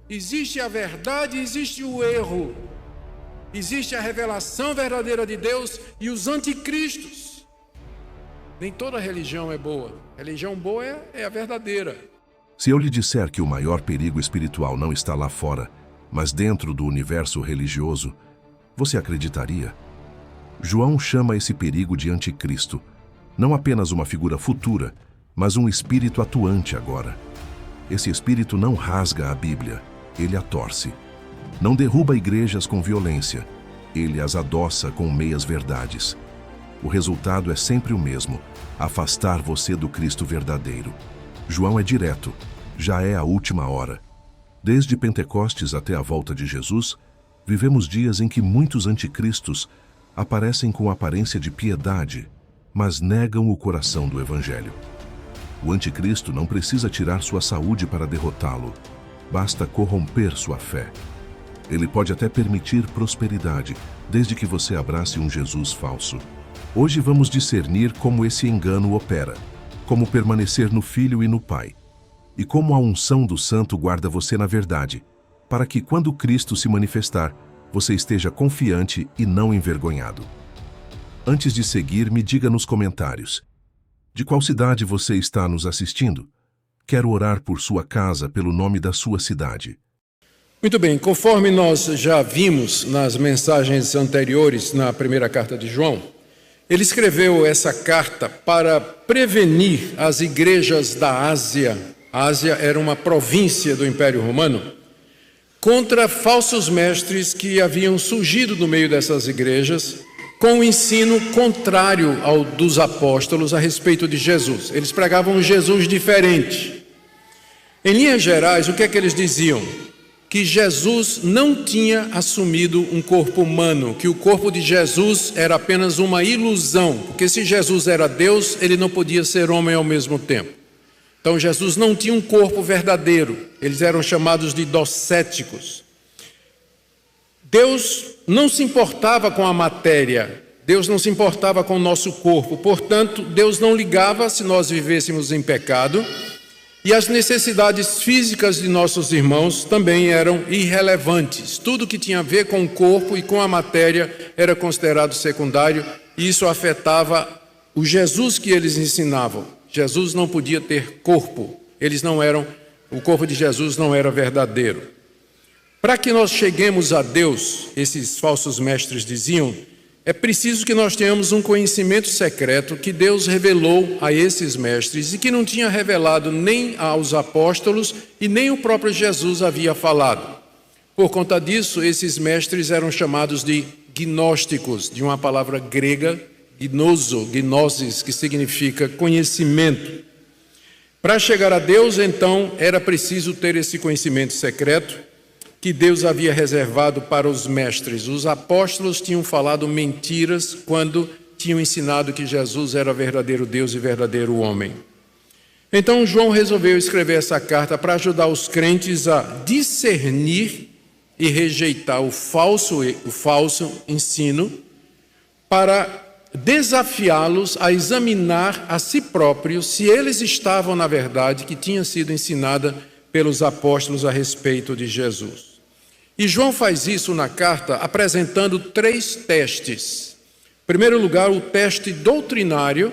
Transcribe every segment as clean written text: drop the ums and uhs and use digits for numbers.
Existe a verdade e existe o erro. Existe a revelação verdadeira de Deus e os anticristos. Nem toda religião é boa. A religião boa é a verdadeira. Se eu lhe disser que o maior perigo espiritual não está lá fora, mas dentro do universo religioso, você acreditaria? João chama esse perigo de anticristo, não apenas uma figura futura, mas um espírito atuante agora. Esse espírito não rasga a Bíblia, ele a torce. Não derruba igrejas com violência, ele as adoça com meias-verdades. O resultado é sempre o mesmo, afastar você do Cristo verdadeiro. João é direto, já é a última hora. Desde Pentecostes até a volta de Jesus, vivemos dias em que muitos anticristos aparecem com aparência de piedade, mas negam o coração do Evangelho. O anticristo não precisa tirar sua saúde para derrotá-lo, basta corromper sua fé. Ele pode até permitir prosperidade, desde que você abrace um Jesus falso. Hoje vamos discernir como esse engano opera, como permanecer no Filho e no Pai, e como a unção do Santo guarda você na verdade, para que quando Cristo se manifestar, você esteja confiante e não envergonhado. Antes de seguir, me diga nos comentários: de qual cidade você está nos assistindo? Quero orar por sua casa, pelo nome da sua cidade. Muito bem, conforme nós já vimos nas mensagens anteriores na primeira carta de João, ele escreveu essa carta para prevenir as igrejas da Ásia. A Ásia era uma província do Império Romano, contra falsos mestres que haviam surgido no meio dessas igrejas, com o ensino contrário ao dos apóstolos a respeito de Jesus. Eles pregavam um Jesus diferente. Em linhas gerais, o que é que eles diziam? Que Jesus não tinha assumido um corpo humano, que o corpo de Jesus era apenas uma ilusão, porque se Jesus era Deus, ele não podia ser homem ao mesmo tempo. Então Jesus não tinha um corpo verdadeiro, eles eram chamados de docéticos. Deus não se importava com a matéria, Deus não se importava com o nosso corpo, portanto, Deus não ligava se nós vivêssemos em pecado, e as necessidades físicas de nossos irmãos também eram irrelevantes. Tudo que tinha a ver com o corpo e com a matéria era considerado secundário, e isso afetava o Jesus que eles ensinavam. Jesus não podia ter corpo, o corpo de Jesus não era verdadeiro. Para que nós cheguemos a Deus, esses falsos mestres diziam, é preciso que nós tenhamos um conhecimento secreto que Deus revelou a esses mestres e que não tinha revelado nem aos apóstolos e nem o próprio Jesus havia falado. Por conta disso, esses mestres eram chamados de gnósticos, de uma palavra grega, gnosis, que significa conhecimento. Para chegar a Deus, então, era preciso ter esse conhecimento secreto que Deus havia reservado para os mestres. Os apóstolos tinham falado mentiras quando tinham ensinado que Jesus era verdadeiro Deus e verdadeiro homem. Então João resolveu escrever essa carta para ajudar os crentes a discernir e rejeitar o falso ensino, para desafiá-los a examinar a si próprios se eles estavam na verdade que tinha sido ensinada pelos apóstolos a respeito de Jesus. E João faz isso na carta apresentando 3 testes. Em primeiro lugar, o teste doutrinário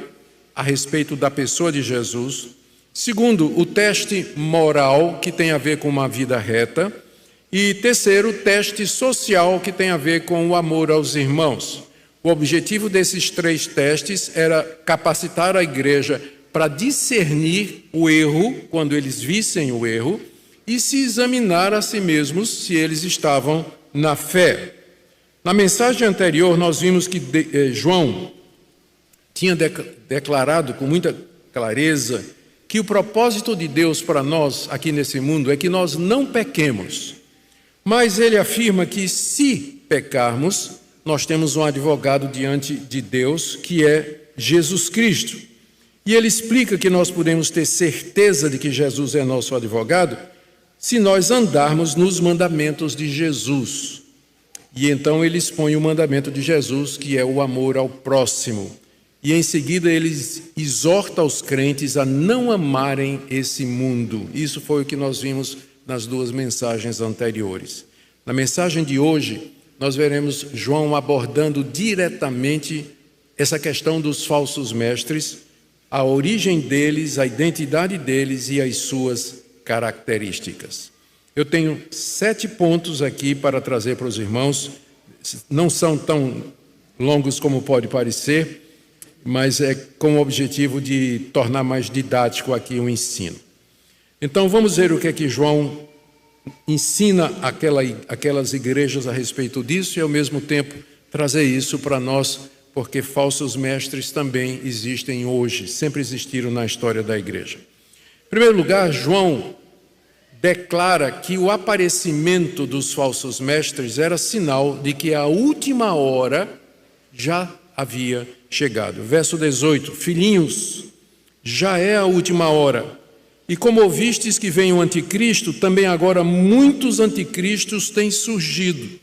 a respeito da pessoa de Jesus. Segundo, o teste moral, que tem a ver com uma vida reta. E terceiro, o teste social, que tem a ver com o amor aos irmãos. O objetivo desses 3 testes era capacitar a igreja para discernir o erro, quando eles vissem o erro, e se examinar a si mesmos se eles estavam na fé. Na mensagem anterior, nós vimos que João tinha declarado com muita clareza que o propósito de Deus para nós aqui nesse mundo é que nós não pequemos. Mas ele afirma que se pecarmos, nós temos um advogado diante de Deus, que é Jesus Cristo. E ele explica que nós podemos ter certeza de que Jesus é nosso advogado se nós andarmos nos mandamentos de Jesus. E então ele expõe o mandamento de Jesus, que é o amor ao próximo. E em seguida ele exorta os crentes a não amarem esse mundo. Isso foi o que nós vimos nas duas mensagens anteriores. Na mensagem de hoje, nós veremos João abordando diretamente essa questão dos falsos mestres, a origem deles, a identidade deles e as suas características. Eu tenho 7 pontos aqui para trazer para os irmãos. Não são tão longos como pode parecer, mas é com o objetivo de tornar mais didático aqui o ensino. Então vamos ver o que é que João ensina aquelas igrejas a respeito disso e ao mesmo tempo trazer isso para nós, porque falsos mestres também existem hoje, sempre existiram na história da igreja. Em primeiro lugar, João declara que o aparecimento dos falsos mestres era sinal de que a última hora já havia chegado. Verso 18: filhinhos, já é a última hora, e como ouvistes que vem o anticristo, também agora muitos anticristos têm surgido,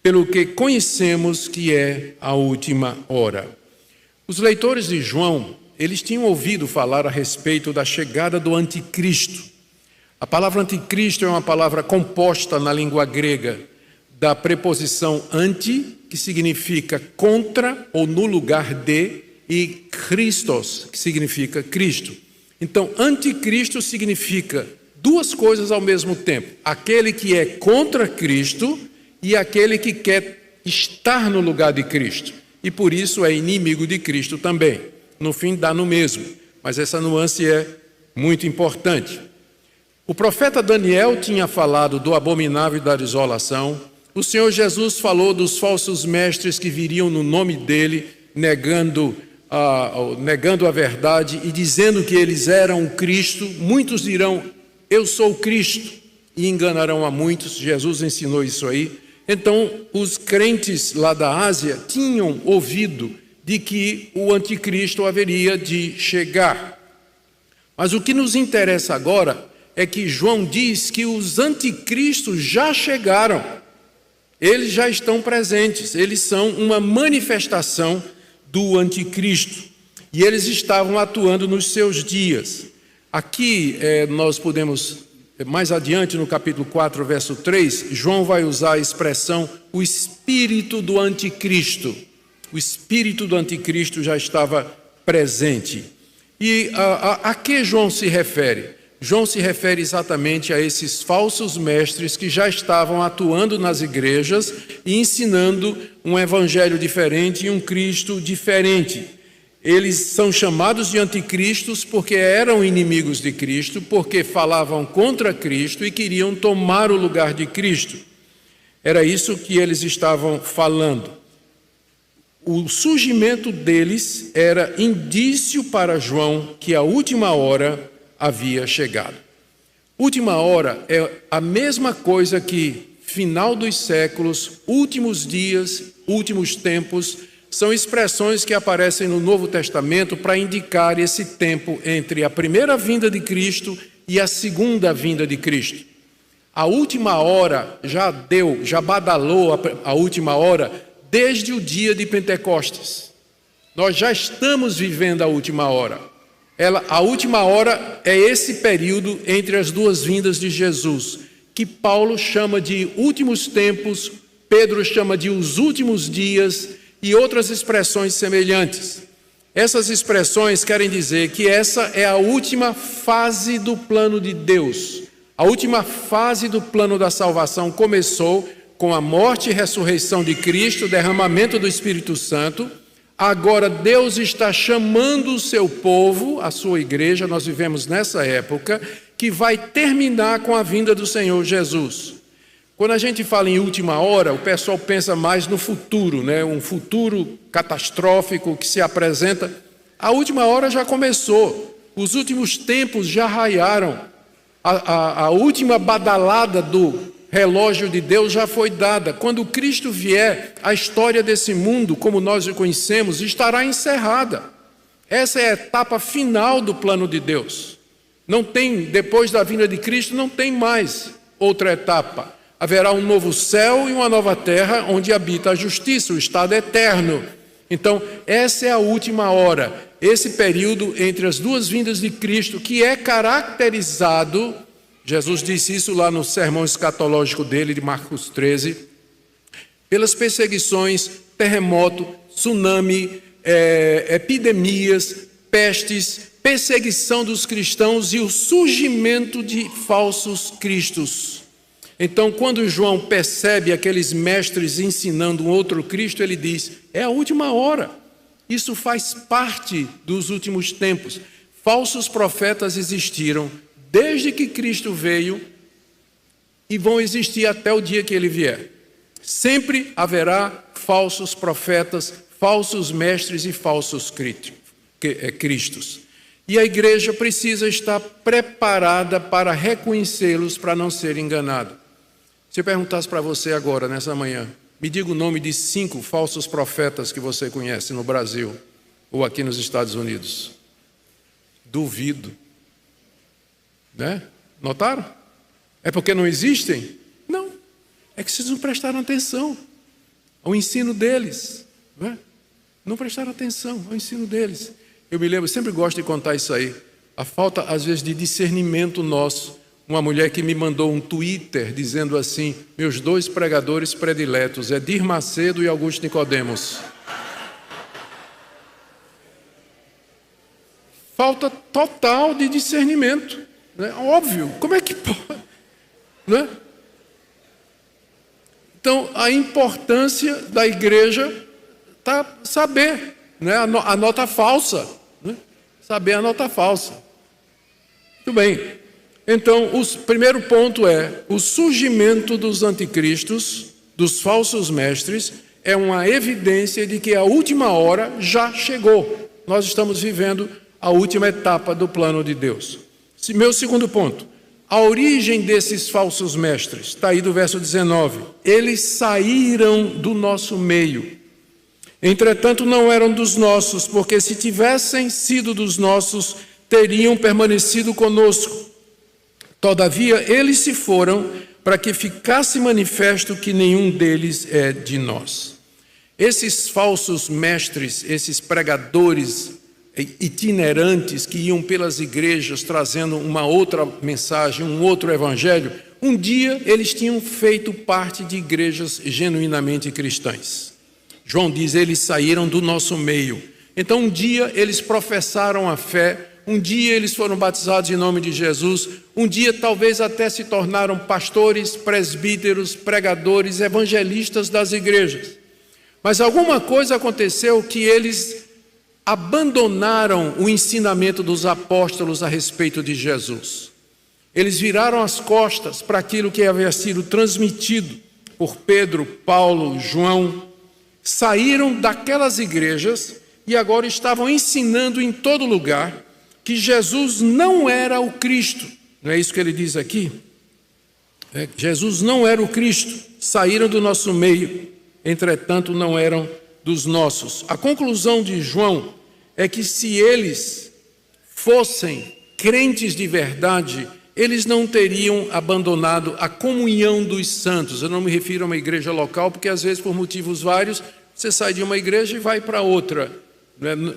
pelo que conhecemos que é a última hora. Os leitores de João, eles tinham ouvido falar a respeito da chegada do anticristo. A palavra anticristo é uma palavra composta na língua grega da preposição anti, que significa contra ou no lugar de, e Christos, que significa Cristo. Então, anticristo significa duas coisas ao mesmo tempo: aquele que é contra Cristo e aquele que quer estar no lugar de Cristo. E por isso é inimigo de Cristo também. No fim dá no mesmo, mas essa nuance é muito importante. O profeta Daniel tinha falado do abominável e da desolação. O Senhor Jesus falou dos falsos mestres que viriam no nome dele, negando a verdade e dizendo que eles eram o Cristo. Muitos dirão, eu sou o Cristo, e enganarão a muitos. Jesus ensinou isso aí. Então, os crentes lá da Ásia tinham ouvido de que o anticristo haveria de chegar. Mas o que nos interessa agora é que João diz que os anticristos já chegaram. Eles já estão presentes, eles são uma manifestação do anticristo. E eles estavam atuando nos seus dias. Aqui nós podemos, mais adiante no capítulo 4, verso 3, João vai usar a expressão o espírito do anticristo. O espírito do anticristo já estava presente. E a que João se refere? João se refere exatamente a esses falsos mestres que já estavam atuando nas igrejas e ensinando um evangelho diferente e um Cristo diferente. Eles são chamados de anticristos porque eram inimigos de Cristo, porque falavam contra Cristo e queriam tomar o lugar de Cristo. Era isso que eles estavam falando. O surgimento deles era indício para João que a última hora havia chegado. Última hora é a mesma coisa que final dos séculos, últimos dias, últimos tempos, são expressões que aparecem no Novo Testamento para indicar esse tempo entre a primeira vinda de Cristo e a segunda vinda de Cristo. A última hora já badalou a última hora desde o dia de Pentecostes. Nós já estamos vivendo a última hora. A última hora é esse período entre as duas vindas de Jesus, que Paulo chama de últimos tempos, Pedro chama de os últimos dias e outras expressões semelhantes. Essas expressões querem dizer que essa é a última fase do plano de Deus. A última fase do plano da salvação começou com a morte e ressurreição de Cristo, o derramamento do Espírito Santo. Agora Deus está chamando o seu povo, a sua igreja, nós vivemos nessa época, que vai terminar com a vinda do Senhor Jesus. Quando a gente fala em última hora, o pessoal pensa mais no futuro, né? Um futuro catastrófico que se apresenta. A última hora já começou, os últimos tempos já raiaram, a última badalada do relógio de Deus já foi dada. Quando Cristo vier, a história desse mundo, como nós o conhecemos, estará encerrada. Essa é a etapa final do plano de Deus. Não tem, depois da vinda de Cristo, não tem mais outra etapa. Haverá um novo céu e uma nova terra onde habita a justiça, o estado eterno. Então, essa é a última hora, esse período entre as duas vindas de Cristo, que é caracterizado Jesus disse isso lá no sermão escatológico dele, de Marcos 13. Pelas perseguições, terremoto, tsunami, epidemias, pestes, perseguição dos cristãos e o surgimento de falsos cristos. Então, quando João percebe aqueles mestres ensinando um outro Cristo, ele diz: é a última hora. Isso faz parte dos últimos tempos. Falsos profetas existiram desde que Cristo veio e vão existir até o dia que ele vier. Sempre haverá falsos profetas, falsos mestres e falsos cristos. E a igreja precisa estar preparada para reconhecê-los, para não ser enganado. Se eu perguntasse para você agora, nessa manhã, me diga o nome de 5 falsos profetas que você conhece no Brasil ou aqui nos Estados Unidos. Duvido. Né? Notaram? É porque não existem? Não. É que vocês não prestaram atenção ao ensino deles. Né? Não prestaram atenção ao ensino deles. Eu me lembro, sempre gosto de contar isso aí. A falta, às vezes, de discernimento nosso. Uma mulher que me mandou um Twitter dizendo assim: meus 2 pregadores prediletos, Edir Macedo e Augusto Nicodemos. Falta total de discernimento. Né? Óbvio, como é que pode? Né? Então, a importância da igreja está saber, né? a nota falsa. Né? Saber a nota falsa. Muito bem. Então, o primeiro ponto é: o surgimento dos anticristos, dos falsos mestres, é uma evidência de que a última hora já chegou. Nós estamos vivendo a última etapa do plano de Deus. Meu segundo ponto: a origem desses falsos mestres, está aí do verso 19. Eles saíram do nosso meio. Entretanto, não eram dos nossos, porque se tivessem sido dos nossos, teriam permanecido conosco. Todavia, eles se foram para que ficasse manifesto que nenhum deles é de nós. Esses falsos mestres, esses pregadores itinerantes que iam pelas igrejas trazendo uma outra mensagem, um outro evangelho, um dia eles tinham feito parte de igrejas genuinamente cristãs. João diz: eles saíram do nosso meio. Então um dia eles professaram a fé, um dia eles foram batizados em nome de Jesus, um dia talvez até se tornaram pastores, presbíteros, pregadores, evangelistas das igrejas. Mas alguma coisa aconteceu que eles abandonaram o ensinamento dos apóstolos a respeito de Jesus. Eles viraram as costas para aquilo que havia sido transmitido por Pedro, Paulo, João, saíram daquelas igrejas e agora estavam ensinando em todo lugar que Jesus não era o Cristo. Não é isso que ele diz aqui? Jesus não era o Cristo. Saíram do nosso meio, entretanto não eram dos nossos. A conclusão de João é que se eles fossem crentes de verdade, eles não teriam abandonado a comunhão dos santos. Eu não me refiro a uma igreja local, porque às vezes por motivos vários, você sai de uma igreja e vai para outra.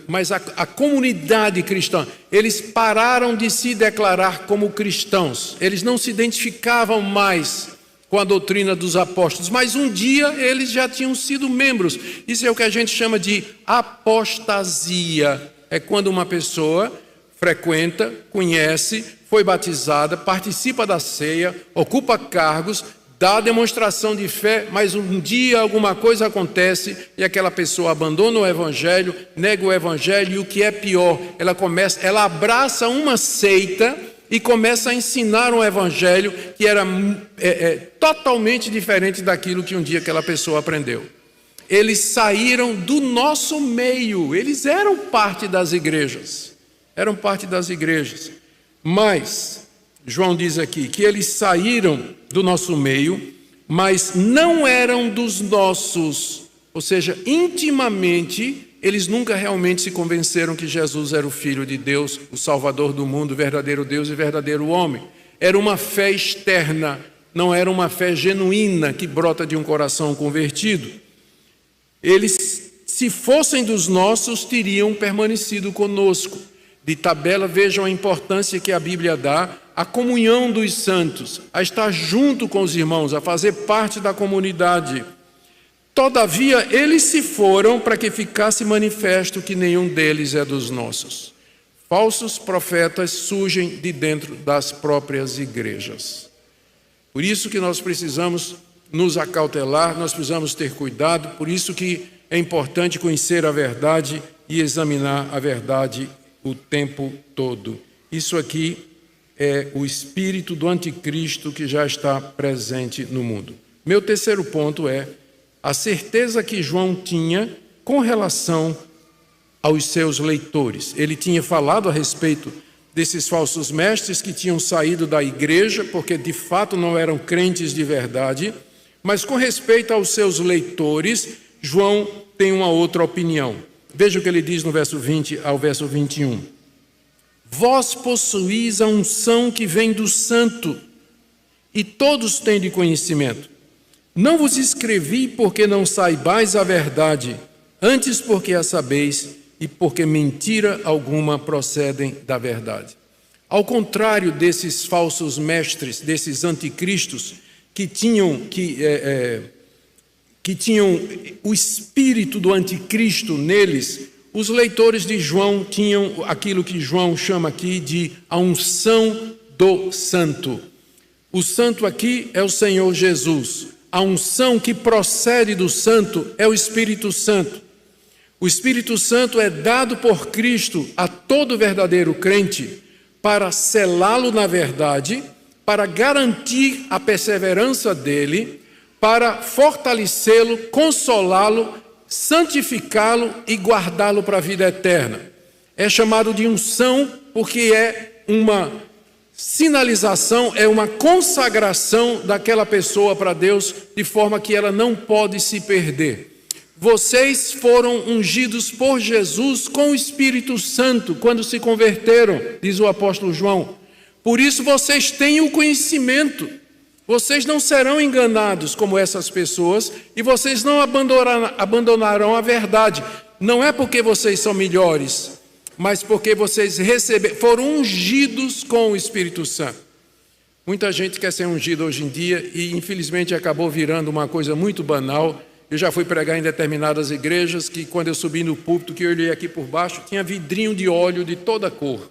Mas a comunidade cristã, eles pararam de se declarar como cristãos. Eles não se identificavam mais com a doutrina dos apóstolos, mas um dia eles já tinham sido membros. Isso é o que a gente chama de apostasia. É quando uma pessoa frequenta, conhece, foi batizada, participa da ceia, ocupa cargos, dá demonstração de fé, mas um dia alguma coisa acontece e aquela pessoa abandona o evangelho, nega o evangelho, e o que é pior, ela abraça uma seita e começa a ensinar um evangelho que era totalmente diferente daquilo que um dia aquela pessoa aprendeu. Eles saíram do nosso meio, eles eram parte das igrejas, mas João diz aqui que eles saíram do nosso meio, mas não eram dos nossos, ou seja, intimamente, eles nunca realmente se convenceram que Jesus era o Filho de Deus, o Salvador do mundo, o verdadeiro Deus e verdadeiro homem. Era uma fé externa, não era uma fé genuína que brota de um coração convertido. Eles, se fossem dos nossos, teriam permanecido conosco. De tabela, vejam a importância que a Bíblia dá a comunhão dos santos, a estar junto com os irmãos, a fazer parte da comunidade. Todavia, eles se foram para que ficasse manifesto que nenhum deles é dos nossos. Falsos profetas surgem de dentro das próprias igrejas. Por isso que nós precisamos nos acautelar, nós precisamos ter cuidado, por isso que é importante conhecer a verdade e examinar a verdade o tempo todo. Isso aqui é o espírito do anticristo que já está presente no mundo. Meu terceiro ponto é a certeza que João tinha com relação aos seus leitores. Ele tinha falado a respeito desses falsos mestres que tinham saído da igreja, porque de fato não eram crentes de verdade, mas com respeito aos seus leitores, João tem uma outra opinião. Veja o que ele diz no verso 20 ao verso 21. Vós possuís a unção que vem do santo, e todos têm de conhecimento. Não vos escrevi porque não saibais a verdade, antes porque a sabeis, e porque mentira alguma procedem da verdade. Ao contrário desses falsos mestres, desses anticristos, que tinham o espírito do anticristo neles, os leitores de João tinham aquilo que João chama aqui de a unção do santo. O santo aqui é o Senhor Jesus. A unção que procede do santo é o Espírito Santo. O Espírito Santo é dado por Cristo a todo verdadeiro crente para selá-lo na verdade, para garantir a perseverança dele, para fortalecê-lo, consolá-lo, santificá-lo e guardá-lo para a vida eterna. É chamado de unção porque é uma sinalização, é uma consagração daquela pessoa para Deus, de forma que ela não pode se perder. Vocês foram ungidos por Jesus com o Espírito Santo quando se converteram, diz o apóstolo João. Por isso vocês têm o conhecimento. Vocês não serão enganados como essas pessoas e vocês não abandonarão a verdade. Não é porque vocês são melhores, mas porque vocês foram ungidos com o Espírito Santo. Muita gente quer ser ungida hoje em dia e infelizmente acabou virando uma coisa muito banal. Eu já fui pregar em determinadas igrejas que quando eu subi no púlpito, que eu olhei aqui por baixo, tinha vidrinho de óleo de toda cor.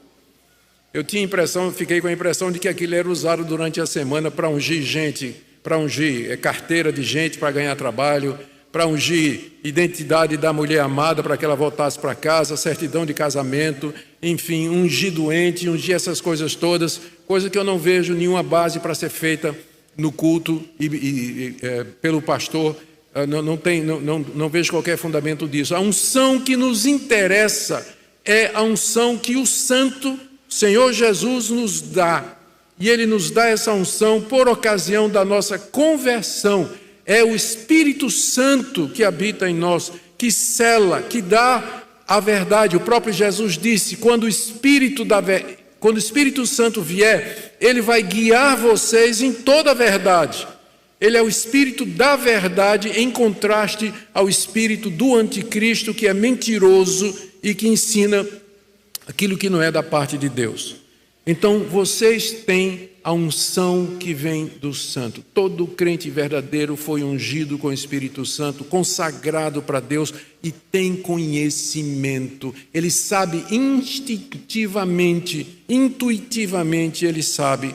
Eu fiquei com a impressão de que aquilo era usado durante a semana para ungir gente, para ungir carteira de gente para ganhar trabalho, para ungir identidade da mulher amada para que ela voltasse para casa, certidão de casamento, enfim, ungir doente, ungir essas coisas todas, coisa que eu não vejo nenhuma base para ser feita no culto pelo pastor. Não vejo qualquer fundamento disso. A unção que nos interessa é a unção que o Santo Senhor Jesus nos dá. E Ele nos dá essa unção por ocasião da nossa conversão. É o Espírito Santo que habita em nós, que sela, que dá a verdade. O próprio Jesus disse, quando o Espírito Santo vier, Ele vai guiar vocês em toda a verdade. Ele é o espírito da verdade em contraste ao espírito do anticristo, que é mentiroso e que ensina aquilo que não é da parte de Deus. Então, vocês têm a unção que vem do santo. Todo crente verdadeiro foi ungido com o Espírito Santo, consagrado para Deus e tem conhecimento. Ele sabe instintivamente, intuitivamente, ele sabe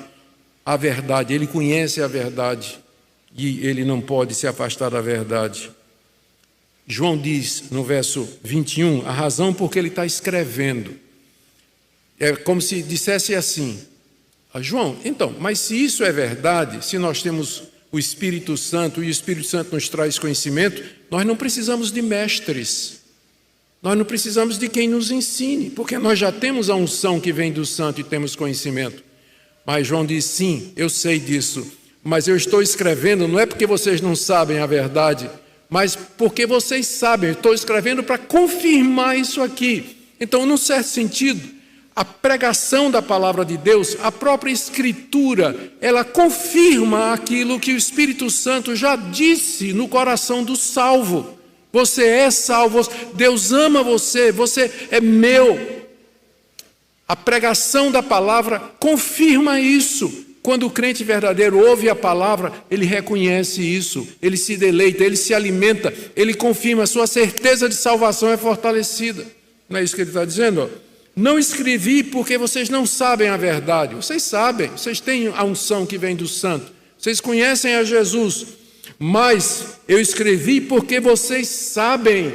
a verdade, ele conhece a verdade. E ele não pode se afastar da verdade. João diz no verso 21, a razão por que ele está escrevendo. É como se dissesse assim, João, então, mas se isso é verdade, se nós temos o Espírito Santo e o Espírito Santo nos traz conhecimento, nós não precisamos de mestres. Nós não precisamos de quem nos ensine, porque nós já temos a unção que vem do Santo e temos conhecimento. Mas João diz, sim, eu sei disso. Mas eu estou escrevendo, não é porque vocês não sabem a verdade, mas porque vocês sabem. Eu estou escrevendo para confirmar isso aqui. Então, num certo sentido, a pregação da palavra de Deus, a própria Escritura, ela confirma aquilo que o Espírito Santo já disse no coração do salvo. Você é salvo, Deus ama você, você é meu. A pregação da palavra confirma isso. Quando o crente verdadeiro ouve a palavra, ele reconhece isso, ele se deleita, ele se alimenta, ele confirma, a sua certeza de salvação é fortalecida. Não é isso que ele está dizendo? Não escrevi porque vocês não sabem a verdade. Vocês sabem, vocês têm a unção que vem do santo, vocês conhecem a Jesus, mas eu escrevi porque vocês sabem.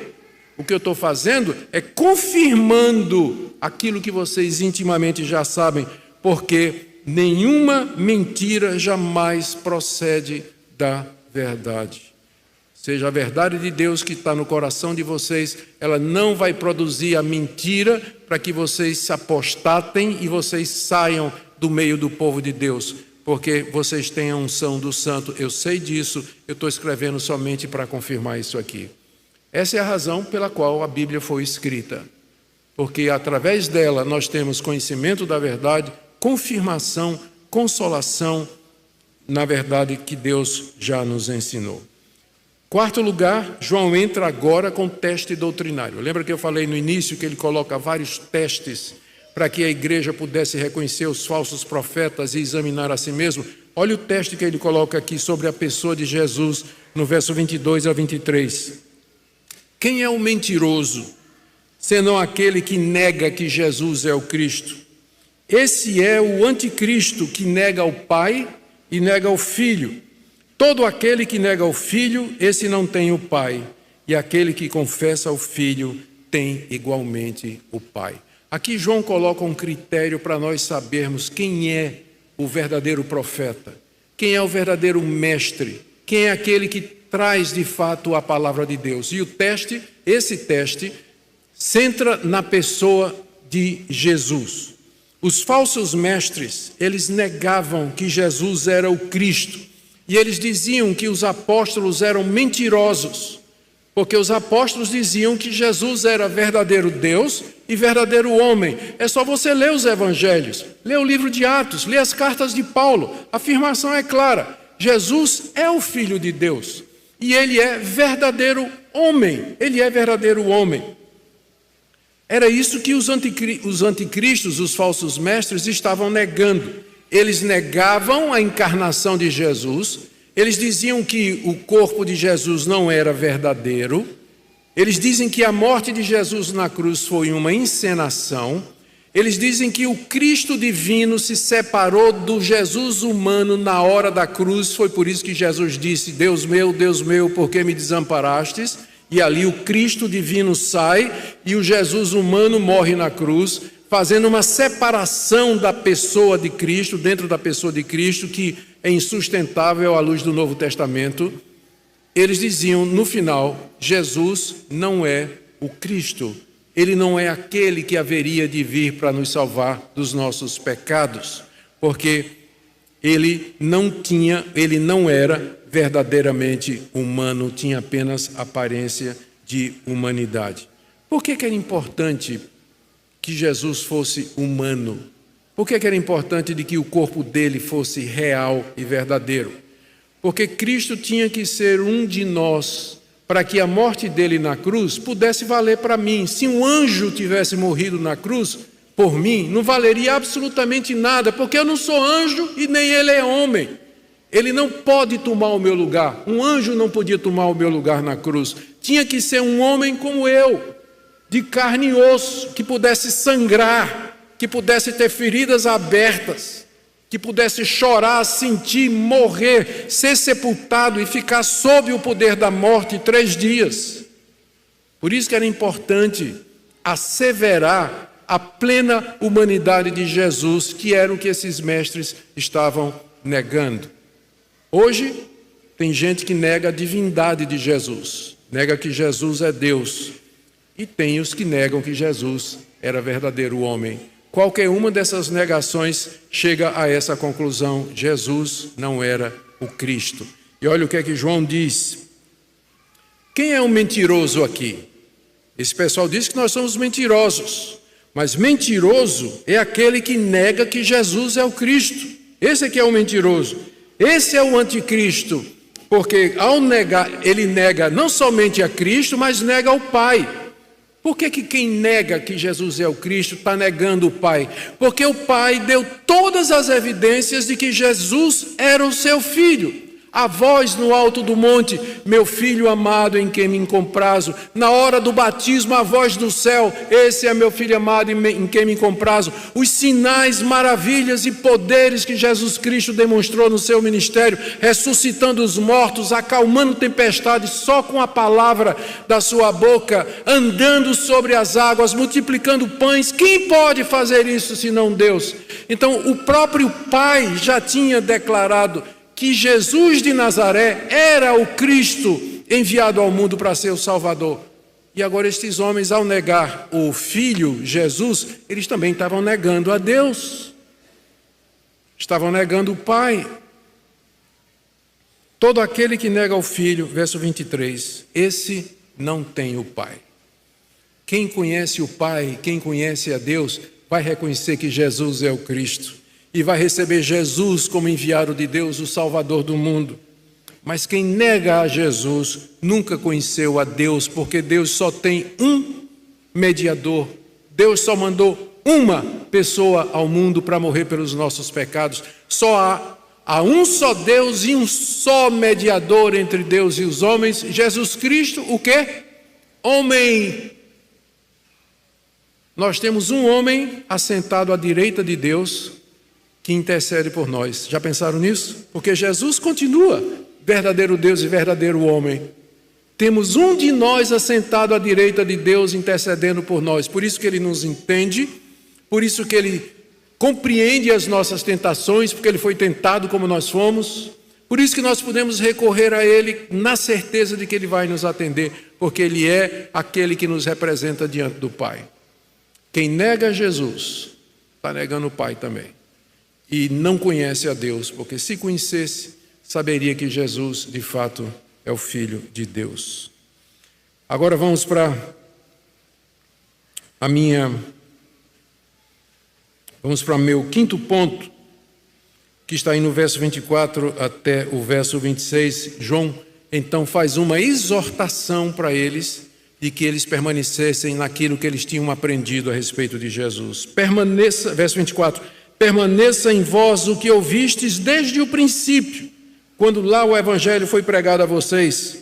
O que eu estou fazendo é confirmando aquilo que vocês intimamente já sabem, porque nenhuma mentira jamais procede da verdade. Seja a verdade de Deus que está no coração de vocês, ela não vai produzir a mentira para que vocês se apostatem e vocês saiam do meio do povo de Deus, porque vocês têm a unção do santo. Eu sei disso, eu estou escrevendo somente para confirmar isso aqui. Essa é a razão pela qual a Bíblia foi escrita, porque através dela nós temos conhecimento da verdade, confirmação, consolação na verdade que Deus já nos ensinou. Quarto lugar, João entra agora com teste doutrinário. Lembra que eu falei no início que ele coloca vários testes para que a igreja pudesse reconhecer os falsos profetas e examinar a si mesmo? Olha o teste que ele coloca aqui sobre a pessoa de Jesus, no verso 22 a 23. Quem é o mentiroso, senão aquele que nega que Jesus é o Cristo? Esse é o anticristo que nega o Pai e nega o Filho. Todo aquele que nega o Filho, esse não tem o Pai. E aquele que confessa o Filho tem igualmente o Pai. Aqui João coloca um critério para nós sabermos quem é o verdadeiro profeta, quem é o verdadeiro mestre, quem é aquele que traz de fato a palavra de Deus. E o teste, esse teste, centra na pessoa de Jesus. Os falsos mestres, eles negavam que Jesus era o Cristo. E eles diziam que os apóstolos eram mentirosos, porque os apóstolos diziam que Jesus era verdadeiro Deus e verdadeiro homem. É só você ler os evangelhos, ler o livro de Atos, ler as cartas de Paulo. A afirmação é clara: Jesus é o Filho de Deus e ele é verdadeiro homem, ele é verdadeiro homem. Era isso que os anticristos, os falsos mestres, estavam negando. Eles negavam a encarnação de Jesus, eles diziam que o corpo de Jesus não era verdadeiro, eles dizem que a morte de Jesus na cruz foi uma encenação, eles dizem que o Cristo divino se separou do Jesus humano na hora da cruz, foi por isso que Jesus disse: Deus meu, por que me desamparastes? E ali o Cristo divino sai e o Jesus humano morre na cruz, fazendo uma separação da pessoa de Cristo, dentro da pessoa de Cristo, que é insustentável à luz do Novo Testamento. Eles diziam, no final, Jesus não é o Cristo, ele não é aquele que haveria de vir para nos salvar dos nossos pecados, porque ele não era verdadeiramente humano, tinha apenas aparência de humanidade. Por que era importante que Jesus fosse humano? Por que era importante de que o corpo dele fosse real e verdadeiro? Porque Cristo tinha que ser um de nós, para que a morte dele na cruz pudesse valer para mim. Se um anjo tivesse morrido na cruz por mim, não valeria absolutamente nada, porque eu não sou anjo e nem ele é homem. Ele não pode tomar o meu lugar. Um anjo não podia tomar o meu lugar na cruz. Tinha que ser um homem como eu, de carne e osso, que pudesse sangrar, que pudesse ter feridas abertas, que pudesse chorar, sentir, morrer, ser sepultado e ficar sob o poder da morte 3 dias. Por isso que era importante asseverar a plena humanidade de Jesus, que era o que esses mestres estavam negando. Hoje, tem gente que nega a divindade de Jesus, nega que Jesus é Deus, e tem os que negam que Jesus era verdadeiro homem. Qualquer uma dessas negações chega a essa conclusão: Jesus não era o Cristo. E olha o que é que João diz. Quem é o mentiroso aqui? Esse pessoal diz que nós somos mentirosos, mas mentiroso é aquele que nega que Jesus é o Cristo. Esse é que é o mentiroso. Esse é o anticristo, porque ao negar, ele nega não somente a Cristo, mas nega o Pai. Por que quem nega que Jesus é o Cristo está negando o Pai? Porque o Pai deu todas as evidências de que Jesus era o seu Filho. A voz no alto do monte, meu filho amado em quem me comprazo. Na hora do batismo, a voz do céu, esse é meu filho amado em quem me comprazo. Os sinais, maravilhas e poderes que Jesus Cristo demonstrou no seu ministério, ressuscitando os mortos, acalmando tempestades só com a palavra da sua boca, andando sobre as águas, multiplicando pães. Quem pode fazer isso senão Deus? Então o próprio Pai já tinha declarado que Jesus de Nazaré era o Cristo enviado ao mundo para ser o Salvador. E agora estes homens, ao negar o Filho Jesus, eles também estavam negando a Deus. Estavam negando o Pai. Todo aquele que nega o Filho, verso 23, esse não tem o Pai. Quem conhece o Pai, quem conhece a Deus, vai reconhecer que Jesus é o Cristo. E vai receber Jesus como enviado de Deus, o Salvador do mundo. Mas quem nega a Jesus nunca conheceu a Deus, porque Deus só tem um mediador. Deus só mandou uma pessoa ao mundo para morrer pelos nossos pecados. Só há um só Deus e um só mediador entre Deus e os homens. Jesus Cristo, o quê? Homem. Nós temos um homem assentado à direita de Deus, que intercede por nós. Já pensaram nisso? Porque Jesus continua verdadeiro Deus e verdadeiro homem. Temos um de nós assentado à direita de Deus intercedendo por nós. Por isso que Ele nos entende, por isso que Ele compreende as nossas tentações, porque Ele foi tentado como nós fomos. Por isso que nós podemos recorrer a Ele na certeza de que Ele vai nos atender, porque Ele é aquele que nos representa diante do Pai. Quem nega Jesus está negando o Pai também. E não conhece a Deus, porque se conhecesse, saberia que Jesus, de fato, é o Filho de Deus. Agora vamos para meu quinto ponto, que está aí no verso 24 até o verso 26. João, então, faz uma exortação para eles, de que eles permanecessem naquilo que eles tinham aprendido a respeito de Jesus. Permaneça, verso 24, permaneça em vós o que ouvistes desde o princípio, quando lá o Evangelho foi pregado a vocês.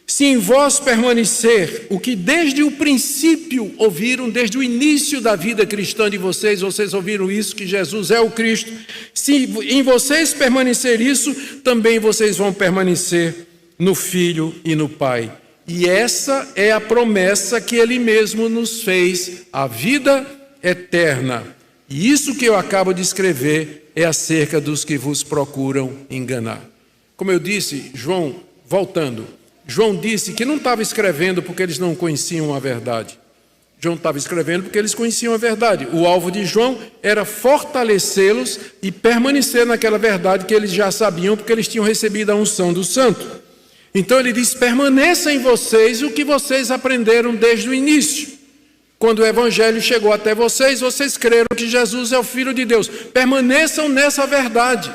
Se em vós permanecer o que desde o princípio ouviram, desde o início da vida cristã de vocês ouviram isso, que Jesus é o Cristo. Se em vocês permanecer isso, também vocês vão permanecer no Filho e no Pai. E essa é a promessa que Ele mesmo nos fez, a vida eterna. E isso que eu acabo de escrever é acerca dos que vos procuram enganar. Como eu disse, João disse que não estava escrevendo porque eles não conheciam a verdade. João estava escrevendo porque eles conheciam a verdade. O alvo de João era fortalecê-los e permanecer naquela verdade que eles já sabiam, porque eles tinham recebido a unção do Santo. Então ele diz, permaneça em vocês o que vocês aprenderam desde o início. Quando o Evangelho chegou até vocês, vocês creram que Jesus é o Filho de Deus. Permaneçam nessa verdade.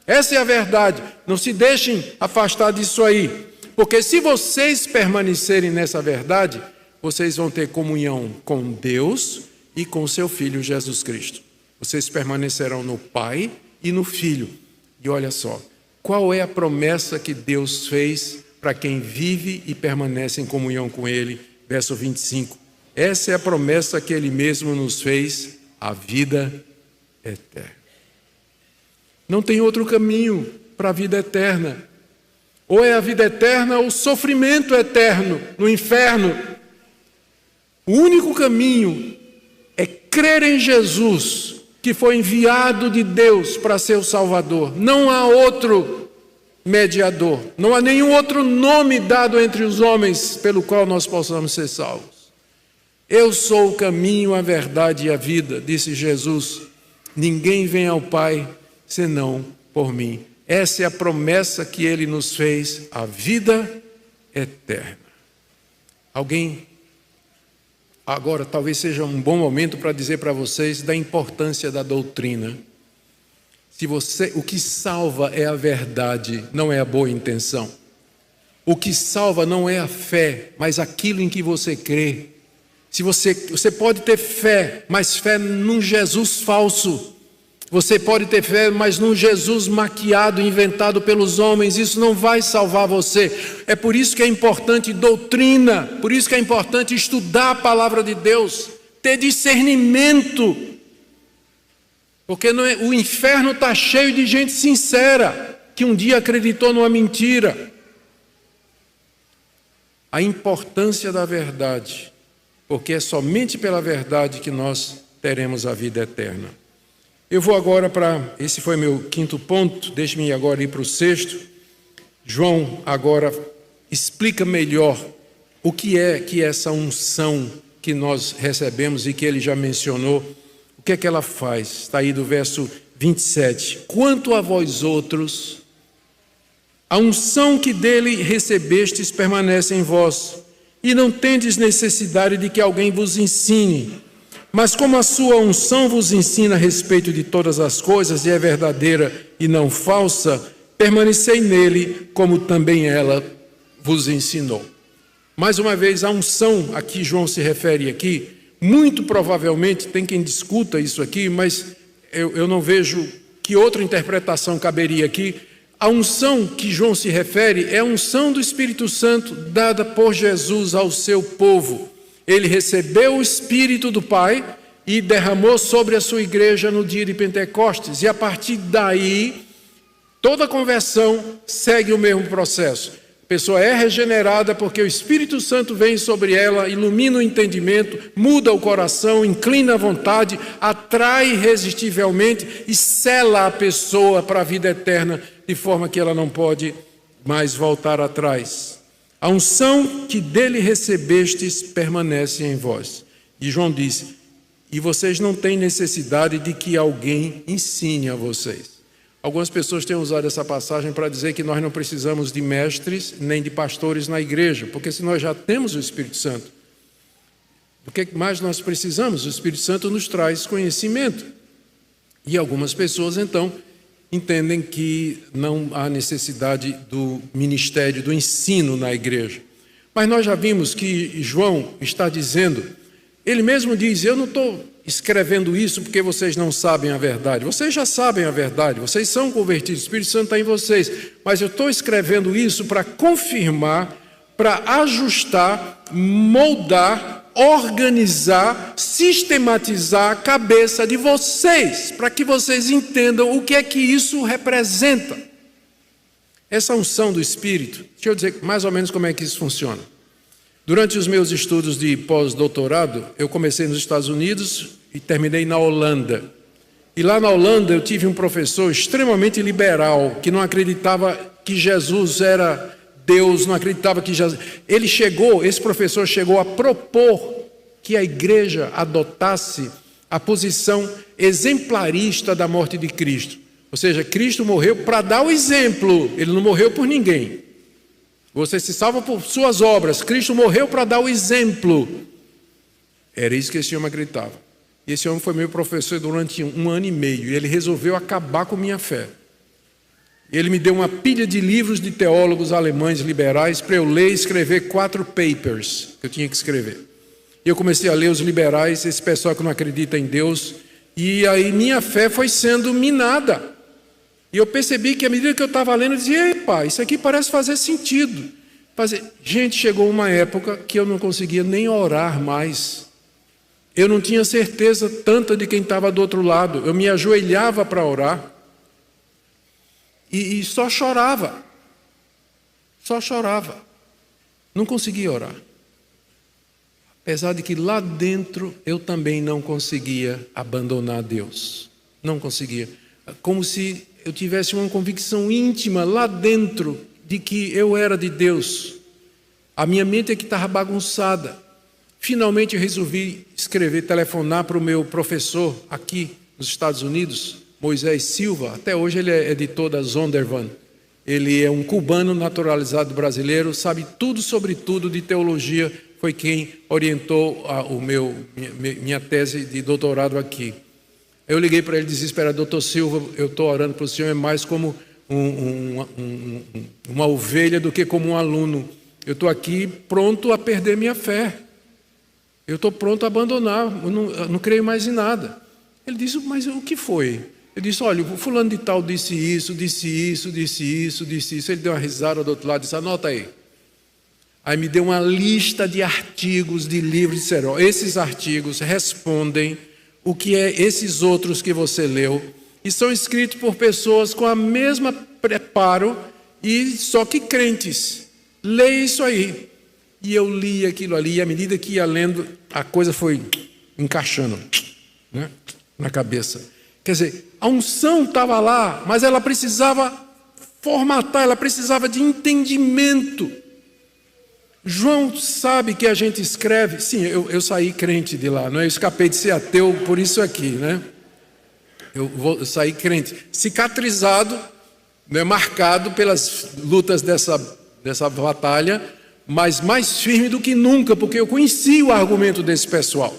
Essa é a verdade. Não se deixem afastar disso aí. Porque se vocês permanecerem nessa verdade, vocês vão ter comunhão com Deus e com seu Filho Jesus Cristo. Vocês permanecerão no Pai e no Filho. E olha só, qual é a promessa que Deus fez para quem vive e permanece em comunhão com Ele? Verso 25. Essa é a promessa que Ele mesmo nos fez, a vida eterna. Não tem outro caminho para a vida eterna. Ou é a vida eterna ou o sofrimento eterno no inferno. O único caminho é crer em Jesus, que foi enviado de Deus para ser o Salvador. Não há outro mediador. Não há nenhum outro nome dado entre os homens pelo qual nós possamos ser salvos. Eu sou o caminho, a verdade e a vida, disse Jesus. Ninguém vem ao Pai senão por mim. Essa é a promessa que Ele nos fez, a vida eterna. Alguém, agora talvez seja um bom momento para dizer para vocês da importância da doutrina. O que salva é a verdade, não é a boa intenção. O que salva não é a fé, mas aquilo em que você crê. Você pode ter fé, mas fé num Jesus falso. Você pode ter fé, mas num Jesus maquiado, inventado pelos homens. Isso não vai salvar você. É por isso que é importante doutrina, por isso que é importante estudar a palavra de Deus, ter discernimento. Porque o inferno está cheio de gente sincera, que um dia acreditou numa mentira. A importância da verdade, porque é somente pela verdade que nós teremos a vida eterna. Eu vou agora esse foi meu quinto ponto, deixe-me agora ir para o sexto. João agora explica melhor o que é que essa unção que nós recebemos e que ele já mencionou, o que é que ela faz? Está aí do verso 27. Quanto a vós outros, a unção que dele recebestes permanece em vós, e não tendes necessidade de que alguém vos ensine. Mas como a sua unção vos ensina a respeito de todas as coisas, e é verdadeira e não falsa, permanecei nele, como também ela vos ensinou. Mais uma vez, a unção a que João se refere aqui, muito provavelmente, tem quem discuta isso aqui, mas eu não vejo que outra interpretação caberia aqui. A unção que João se refere é a unção do Espírito Santo dada por Jesus ao seu povo. Ele recebeu o Espírito do Pai e derramou sobre a sua igreja no dia de Pentecostes. E a partir daí, toda conversão segue o mesmo processo. A pessoa é regenerada porque o Espírito Santo vem sobre ela, ilumina o entendimento, muda o coração, inclina a vontade, atrai irresistivelmente e sela a pessoa para a vida eterna, de forma que ela não pode mais voltar atrás. A unção que dele recebestes permanece em vós. E João disse, e vocês não têm necessidade de que alguém ensine a vocês. Algumas pessoas têm usado essa passagem para dizer que nós não precisamos de mestres nem de pastores na igreja, porque se nós já temos o Espírito Santo, o que mais nós precisamos? O Espírito Santo nos traz conhecimento. E algumas pessoas, então, entendem que não há necessidade do ministério, do ensino na igreja. Mas nós já vimos que João está dizendo, ele mesmo diz, eu não estou escrevendo isso porque vocês não sabem a verdade. Vocês já sabem a verdade, vocês são convertidos, o Espírito Santo está em vocês. Mas eu estou escrevendo isso para confirmar, para ajustar, moldar, organizar, sistematizar a cabeça de vocês, para que vocês entendam o que é que isso representa. Essa unção do Espírito, deixa eu dizer mais ou menos como é que isso funciona. Durante os meus estudos de pós-doutorado, eu comecei nos Estados Unidos e terminei na Holanda. E lá na Holanda eu tive um professor extremamente liberal, que não acreditava que Jesus era Deus, não acreditava que Jesus... Esse professor chegou a propor que a igreja adotasse a posição exemplarista da morte de Cristo. Ou seja, Cristo morreu para dar o exemplo, ele não morreu por ninguém. Você se salva por suas obras, Cristo morreu para dar o exemplo. Era isso que esse homem acreditava. E esse homem foi meu professor durante 1 ano e meio, e ele resolveu acabar com minha fé. Ele me deu uma pilha de livros de teólogos alemães liberais para eu ler e escrever 4 papers que eu tinha que escrever. E eu comecei a ler os liberais, esse pessoal que não acredita em Deus, e aí minha fé foi sendo minada. E eu percebi que à medida que eu estava lendo, eu dizia, epa, isso aqui parece fazer sentido. Gente, chegou uma época que eu não conseguia nem orar mais. Eu não tinha certeza tanta de quem estava do outro lado. Eu me ajoelhava para orar. E só chorava. Só chorava. Não conseguia orar. Apesar de que lá dentro eu também não conseguia abandonar Deus. Não conseguia. Como se eu tivesse uma convicção íntima lá dentro de que eu era de Deus. A minha mente é que estava bagunçada. Finalmente eu resolvi telefonar para o meu professor aqui nos Estados Unidos, Moisés Silva. Até hoje ele é editor da Zondervan. Ele é um cubano naturalizado brasileiro, sabe tudo sobre tudo de teologia, foi quem orientou minha tese de doutorado aqui. Eu liguei para ele desesperado, doutor Silva, eu estou orando para o senhor, é mais como uma ovelha do que como um aluno. Eu estou aqui pronto a perder minha fé. Eu estou pronto a abandonar, eu não creio mais em nada. Ele disse, mas o que foi? Eu disse, olha, o fulano de tal disse isso, disse isso, disse isso, disse isso. Ele deu uma risada do outro lado e disse, anota aí. Aí me deu uma lista de artigos, de livros, e disseram, esses artigos respondem o que é esses outros que você leu, e são escritos por pessoas com a mesma preparo, e só que crentes. Leia isso aí. E eu li aquilo ali, e à medida que ia lendo, a coisa foi encaixando, né, na cabeça. Quer dizer, a unção estava lá, mas ela precisava formatar, ela precisava de entendimento. João sabe que a gente escreve. Sim, eu saí crente de lá, não é? Eu escapei de ser ateu por isso aqui, né? Eu saí crente, cicatrizado, né, marcado pelas lutas dessa batalha, mas mais firme do que nunca, porque eu conheci o argumento desse pessoal.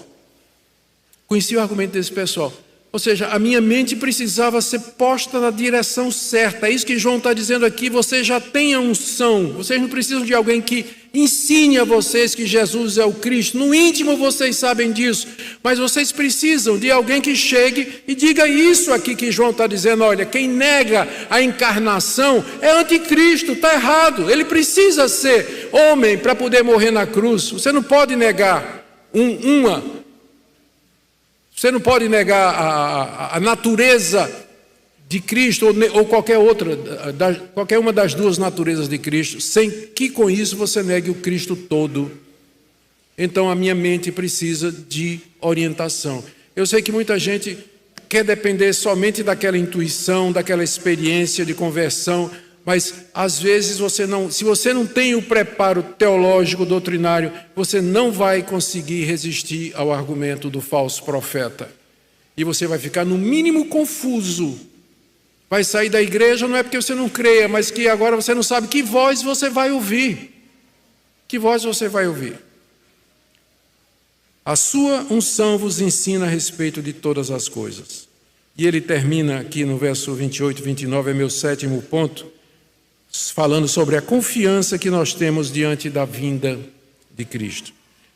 Ou seja, a minha mente precisava ser posta na direção certa. É isso que João está dizendo aqui. Vocês já têm a unção. Vocês não precisam de alguém que ensine a vocês que Jesus é o Cristo. No íntimo vocês sabem disso. Mas vocês precisam de alguém que chegue e diga isso aqui que João está dizendo. Olha, quem nega a encarnação é anticristo, está errado. Ele precisa ser homem para poder morrer na cruz. Você não pode negar Você não pode negar a natureza de Cristo ou qualquer outra, qualquer uma das duas naturezas de Cristo, sem que com isso você negue o Cristo todo. Então a minha mente precisa de orientação. Eu sei que muita gente quer depender somente daquela intuição, daquela experiência de conversão, mas às vezes se você não tem o preparo teológico, doutrinário, você não vai conseguir resistir ao argumento do falso profeta. E você vai ficar no mínimo confuso. Vai sair da igreja não é porque você não creia, mas que agora você não sabe que voz você vai ouvir. Que voz você vai ouvir? A sua unção vos ensina a respeito de todas as coisas. E ele termina aqui no verso 28 e 29, é meu 7º ponto, falando sobre a confiança que nós temos diante da vinda de Cristo.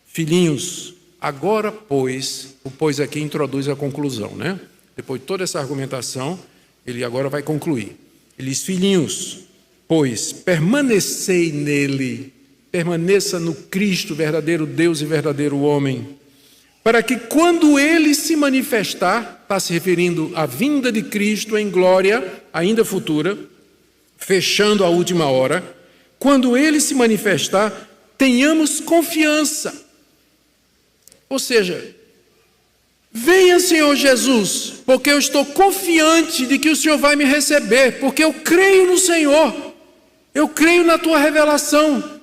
Filhinhos, agora, pois, o pois aqui introduz a conclusão, né? Depois de toda essa argumentação, ele agora vai concluir. Ele diz, filhinhos, pois, permanecei nele, permaneça no Cristo, verdadeiro Deus e verdadeiro homem, para que quando ele se manifestar, está se referindo à vinda de Cristo em glória, ainda futura, fechando a última hora, quando ele se manifestar, tenhamos confiança. Ou seja, venha, Senhor Jesus, porque eu estou confiante de que o Senhor vai me receber, porque eu creio no Senhor, eu creio na tua revelação.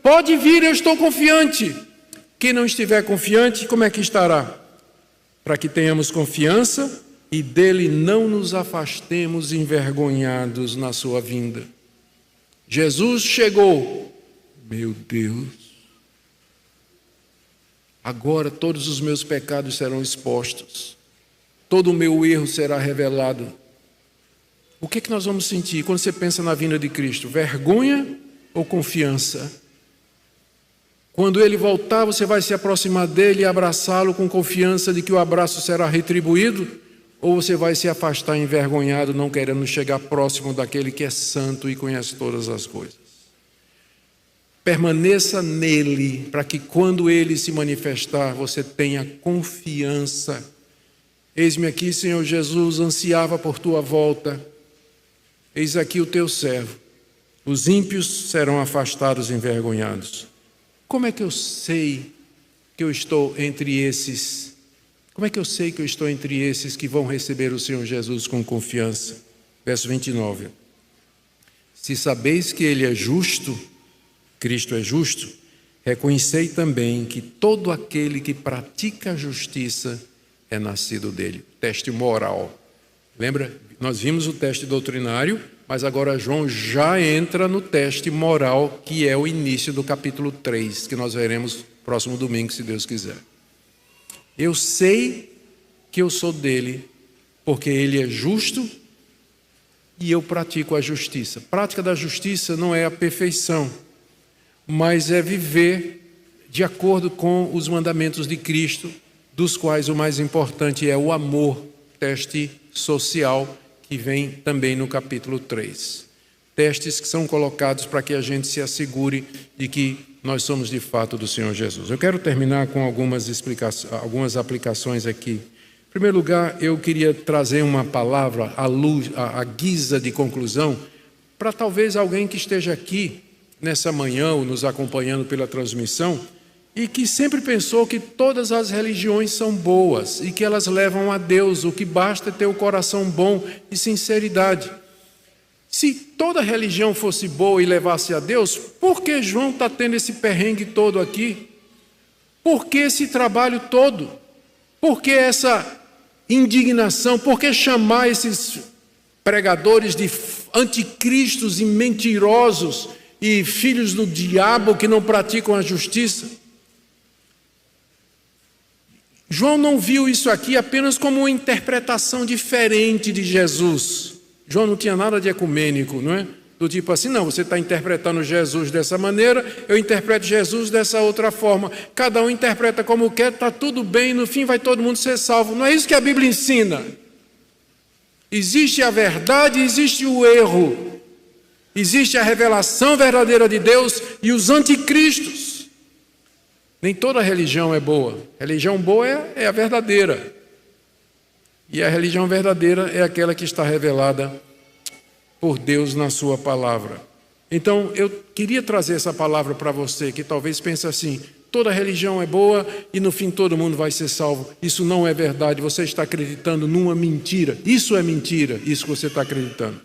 Pode vir, eu estou confiante. Quem não estiver confiante, como é que estará? Para que tenhamos confiança e dele não nos afastemos envergonhados na sua vinda. Jesus chegou. Meu Deus. Agora todos os meus pecados serão expostos. Todo o meu erro será revelado. O que nós vamos sentir quando você pensa na vinda de Cristo? Vergonha ou confiança? Quando ele voltar, você vai se aproximar dele e abraçá-lo com confiança de que o abraço será retribuído? Ou você vai se afastar envergonhado, não querendo chegar próximo daquele que é santo e conhece todas as coisas? Permaneça nele, para que quando ele se manifestar, você tenha confiança. Eis-me aqui, Senhor Jesus, ansiava por tua volta. Eis aqui o teu servo. Os ímpios serão afastados envergonhados. Como é que eu sei que eu estou entre esses? Como é que eu sei que eu estou entre esses que vão receber o Senhor Jesus com confiança? Verso 29. Se sabeis que ele é justo, Cristo é justo, reconhecei também que todo aquele que pratica a justiça é nascido dele. Teste moral. Lembra? Nós vimos o teste doutrinário, mas agora João já entra no teste moral, que é o início do capítulo 3, que nós veremos próximo domingo, se Deus quiser. Eu sei que eu sou dele, porque ele é justo e eu pratico a justiça. Prática da justiça não é a perfeição, mas é viver de acordo com os mandamentos de Cristo, dos quais o mais importante é o amor, teste social, que vem também no capítulo 3. Testes que são colocados para que a gente se assegure de que nós somos de fato do Senhor Jesus. Eu quero terminar com algumas aplicações aqui. Em primeiro lugar, eu queria trazer uma palavra à guisa de conclusão, para talvez alguém que esteja aqui nessa manhã ou nos acompanhando pela transmissão e que sempre pensou que todas as religiões são boas e que elas levam a Deus, o que basta é ter o coração bom e sinceridade. Se toda religião fosse boa e levasse a Deus, por que João está tendo esse perrengue todo aqui? Por que esse trabalho todo? Por que essa indignação? Por que chamar esses pregadores de anticristos e mentirosos e filhos do diabo que não praticam a justiça? João não viu isso aqui apenas como uma interpretação diferente de Jesus. João não tinha nada de ecumênico, não é? Do tipo assim, não, você está interpretando Jesus dessa maneira, eu interpreto Jesus dessa outra forma. Cada um interpreta como quer, está tudo bem, no fim vai todo mundo ser salvo. Não é isso que a Bíblia ensina. Existe a verdade, existe o erro. Existe a revelação verdadeira de Deus e os anticristos. Nem toda religião é boa. A religião boa é a verdadeira. E a religião verdadeira é aquela que está revelada por Deus na sua palavra. Então, eu queria trazer essa palavra para você, que talvez pense assim, toda religião é boa e no fim todo mundo vai ser salvo. Isso não é verdade, você está acreditando numa mentira. Isso é mentira, isso que você está acreditando.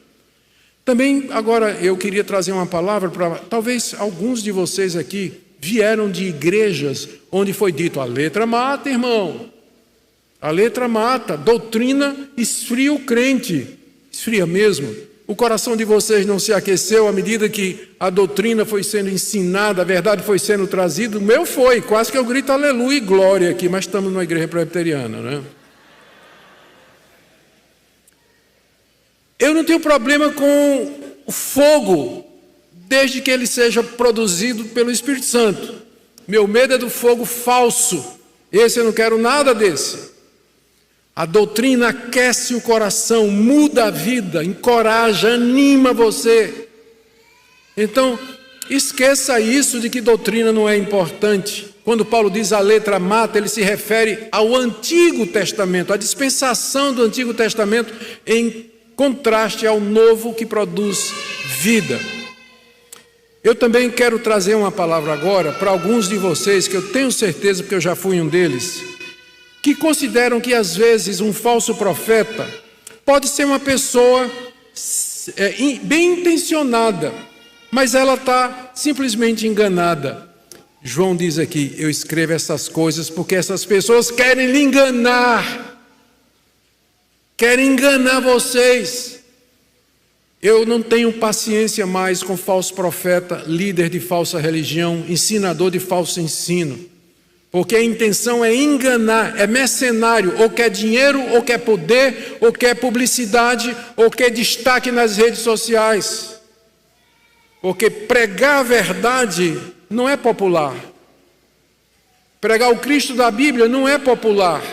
Também, agora, eu queria trazer uma palavra para... Talvez alguns de vocês aqui vieram de igrejas onde foi dito, a letra mata, irmão. A letra mata, doutrina esfria o crente. Esfria mesmo. O coração de vocês não se aqueceu à medida que a doutrina foi sendo ensinada, a verdade foi sendo trazida. O meu foi, quase que eu grito aleluia e glória aqui, mas estamos numa igreja presbiteriana, né? Eu não tenho problema com o fogo, desde que ele seja produzido pelo Espírito Santo. Meu medo é do fogo falso. Esse eu não quero nada desse. A doutrina aquece o coração, muda a vida, encoraja, anima você. Então, esqueça isso de que doutrina não é importante. Quando Paulo diz a letra mata, ele se refere ao Antigo Testamento, à dispensação do Antigo Testamento em contraste ao Novo que produz vida. Eu também quero trazer uma palavra agora para alguns de vocês, que eu tenho certeza, porque eu já fui um deles, que consideram que às vezes um falso profeta pode ser uma pessoa bem intencionada, mas ela está simplesmente enganada. João diz aqui, eu escrevo essas coisas porque essas pessoas querem lhe enganar, querem enganar vocês. Eu não tenho paciência mais com falso profeta, líder de falsa religião, ensinador de falso ensino. Porque a intenção é enganar, é mercenário, ou quer dinheiro, ou quer poder, ou quer publicidade, ou quer destaque nas redes sociais. Porque pregar a verdade não é popular. Pregar o Cristo da Bíblia não é popular.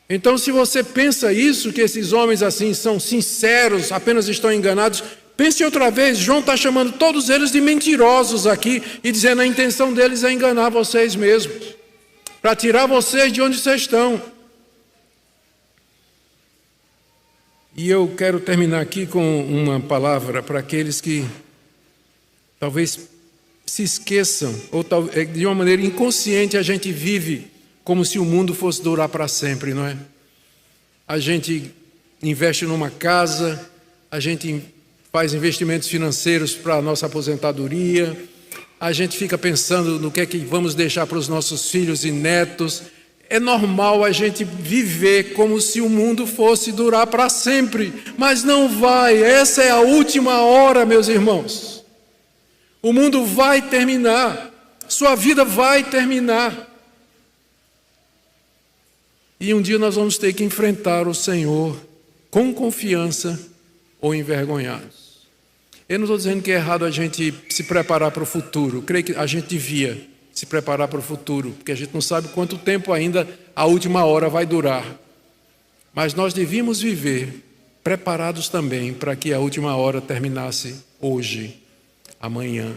Então, se você pensa isso, que esses homens assim são sinceros, apenas estão enganados, pense outra vez, João está chamando todos eles de mentirosos aqui e dizendo a intenção deles é enganar vocês mesmos, para tirar vocês de onde vocês estão. E eu quero terminar aqui com uma palavra para aqueles que talvez se esqueçam, ou de uma maneira inconsciente a gente vive como se o mundo fosse durar para sempre, não é? A gente investe numa casa, a gente faz investimentos financeiros para a nossa aposentadoria, a gente fica pensando no que é que vamos deixar para os nossos filhos e netos. É normal a gente viver como se o mundo fosse durar para sempre, mas não vai. Essa é a última hora, meus irmãos. O mundo vai terminar, sua vida vai terminar. E um dia nós vamos ter que enfrentar o Senhor com confiança ou envergonhados. Eu não estou dizendo que é errado a gente se preparar para o futuro. Eu creio que a gente devia se preparar para o futuro, porque a gente não sabe quanto tempo ainda a última hora vai durar. Mas nós devíamos viver preparados também para que a última hora terminasse hoje, amanhã,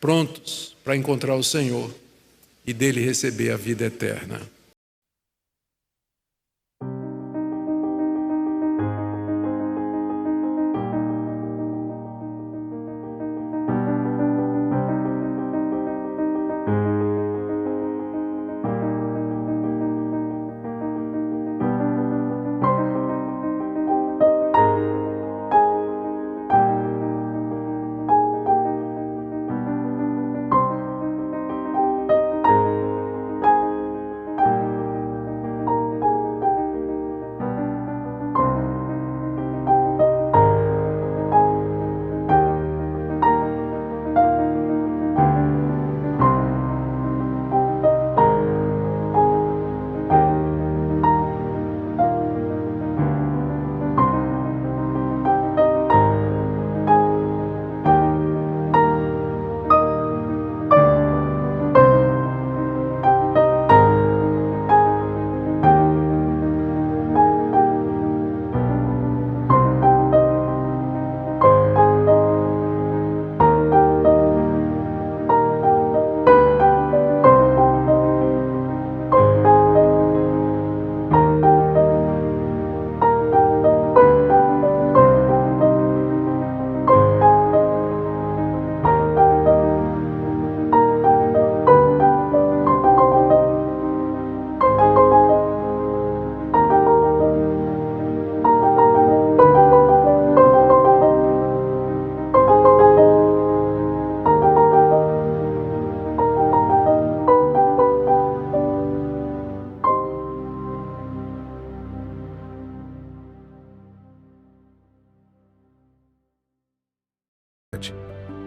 prontos para encontrar o Senhor e dele receber a vida eterna.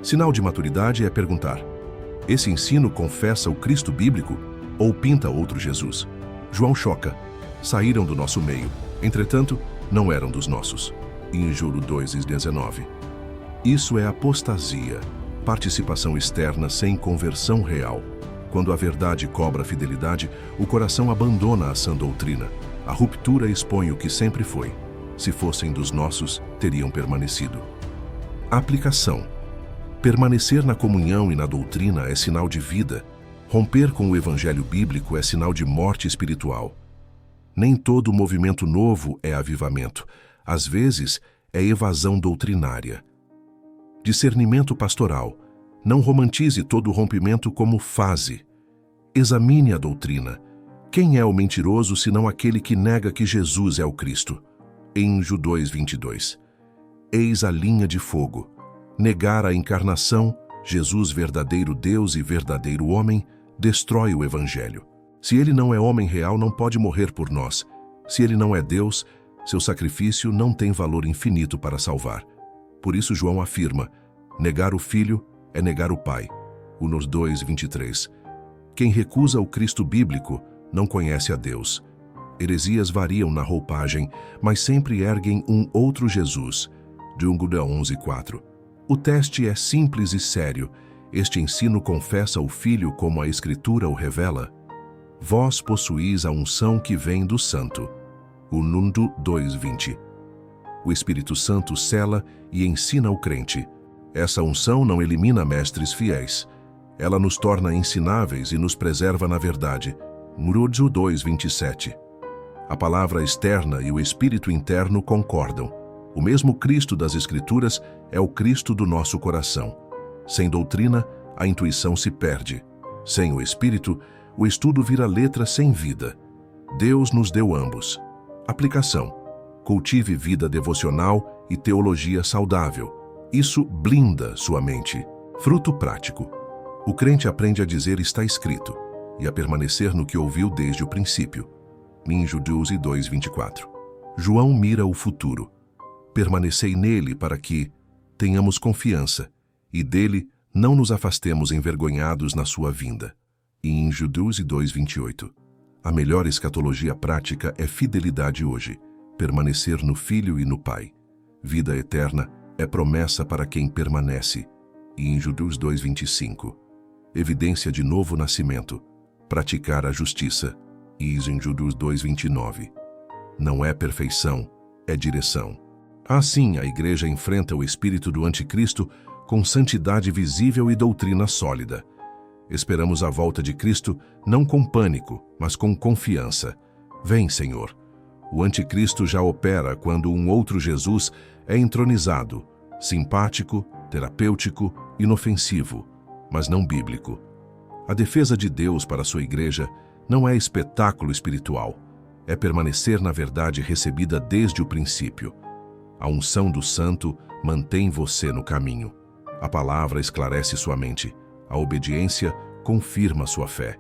Sinal de maturidade é perguntar: esse ensino confessa o Cristo bíblico ou pinta outro Jesus? João choca: saíram do nosso meio, entretanto, não eram dos nossos. Em Juro 2:19. Isso é apostasia, participação externa sem conversão real. Quando a verdade cobra fidelidade, o coração abandona a sã doutrina. A ruptura expõe o que sempre foi. Se fossem dos nossos, teriam permanecido. Aplicação. Permanecer na comunhão e na doutrina é sinal de vida. Romper com o evangelho bíblico é sinal de morte espiritual. Nem todo movimento novo é avivamento. Às vezes, é evasão doutrinária. Discernimento pastoral. Não romantize todo rompimento como fase. Examine a doutrina. Quem é o mentiroso senão aquele que nega que Jesus é o Cristo? Em Jó 2:22. Eis a linha de fogo. Negar a encarnação, Jesus verdadeiro Deus e verdadeiro homem, destrói o Evangelho. Se ele não é homem real, não pode morrer por nós. Se ele não é Deus, seu sacrifício não tem valor infinito para salvar. Por isso João afirma: negar o Filho é negar o Pai. Nos 2:23. Quem recusa o Cristo bíblico não conhece a Deus. Heresias variam na roupagem, mas sempre erguem um outro Jesus. Jungo 11:4. O teste é simples e sério. Este ensino confessa o Filho como a Escritura o revela. Vós possuís a unção que vem do Santo. Nundo 2:20. O Espírito Santo sela e ensina o crente. Essa unção não elimina mestres fiéis. Ela nos torna ensináveis e nos preserva na verdade. Número 2:27. A palavra externa e o espírito interno concordam. O mesmo Cristo das Escrituras é o Cristo do nosso coração. Sem doutrina, a intuição se perde. Sem o Espírito, o estudo vira letra sem vida. Deus nos deu ambos. Aplicação. Cultive vida devocional e teologia saudável. Isso blinda sua mente. Fruto prático. O crente aprende a dizer está escrito e a permanecer no que ouviu desde o princípio. Em Jó 2:24. João mira o futuro. Permanecei nele para que tenhamos confiança e dele não nos afastemos envergonhados na sua vinda. E em Jó 2:28. A melhor escatologia prática é fidelidade hoje, permanecer no Filho e no Pai. Vida eterna é promessa para quem permanece. E em Judeus 2:25, evidência de novo nascimento, praticar a justiça. E em Judeus 2:29, não é perfeição, é direção. Assim, a Igreja enfrenta o espírito do anticristo com santidade visível e doutrina sólida. Esperamos a volta de Cristo não com pânico, mas com confiança. Vem, Senhor. O anticristo já opera quando um outro Jesus é entronizado, simpático, terapêutico, inofensivo, mas não bíblico. A defesa de Deus para sua Igreja não é espetáculo espiritual, é permanecer na verdade recebida desde o princípio. A unção do Santo mantém você no caminho. A palavra esclarece sua mente. A obediência confirma sua fé.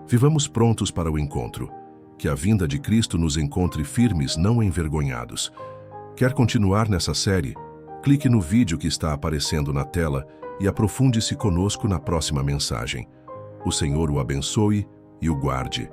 Vivamos prontos para o encontro. Que a vinda de Cristo nos encontre firmes, não envergonhados. Quer continuar nessa série? Clique no vídeo que está aparecendo na tela e aprofunde-se conosco na próxima mensagem. O Senhor o abençoe e o guarde.